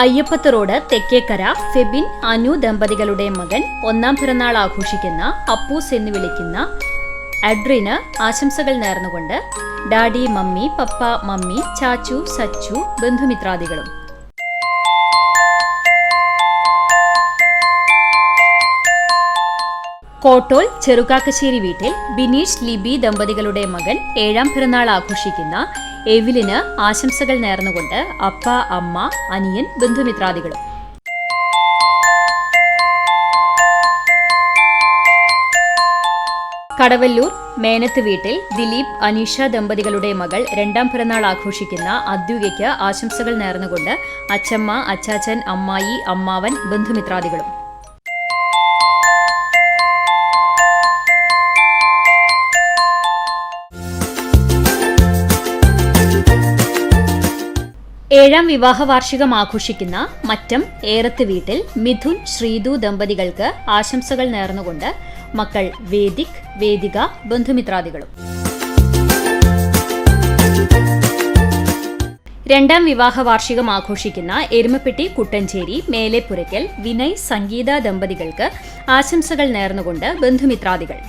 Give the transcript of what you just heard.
Ayyappath road Thekkekara Febin Anu ദമ്പതികളുടെ മകൻ ഒന്നാം പിറന്നാൾ ആഘോഷിക്കുന്ന അപ്പൂസ് എന്ന് വിളിക്കുന്ന അഡ്രിന് ആശംസകൾ നേർന്നുകൊണ്ട് ഡാഡി, മമ്മി, പപ്പ, മമ്മി, ചാച്ചു, സച്ചു, ബന്ധുമിത്രാദികളും. കോട്ടോൾ ചെറുകാക്കശ്ശേരി വീട്ടിൽ ബിനീഷ്, ലിബി ദമ്പതികളുടെ മകൻ 7ാം പിറന്നാൾ ആഘോഷിക്കുന്ന എവിലിന് ആശംസകൾ നേർന്നുകൊണ്ട് അപ്പ, അമ്മ, അനിയൻ, ബന്ധുമിത്രാദികളും. കടവല്ലൂർ മേനത്ത് വീട്ടിൽ ദിലീപ്, അനീഷ ദമ്പതികളുടെ മകൾ 2ാം പിറന്നാൾ ആഘോഷിക്കുന്ന അദ്വികയ്ക്ക് ആശംസകൾ നേർന്നുകൊണ്ട് അച്ചമ്മ, അച്ചാച്ചൻ, അമ്മായി, അമ്മാവൻ, ബന്ധുമിത്രാദികളും. ഏഴാം വിവാഹ വാർഷികം ആഘോഷിക്കുന്ന മറ്റം ഏറത്ത് വീട്ടിൽ മിഥുൻ, ശ്രീതു ദമ്പതികൾക്ക് ആശംസകൾ നേർന്നുകൊണ്ട് മക്കൾ വേദിക്, വേദിക, ബന്ധുമിത്രാദികളും. 2ാം വിവാഹ വാർഷികം ആഘോഷിക്കുന്ന എരുമപ്പെട്ടി കുട്ടഞ്ചേരി മേലെപ്പുരയ്ക്കൽ വിനയ്, സംഗീത ദമ്പതികൾക്ക് ആശംസകൾ നേർന്നുകൊണ്ട് ബന്ധുമിത്രാദികൾ.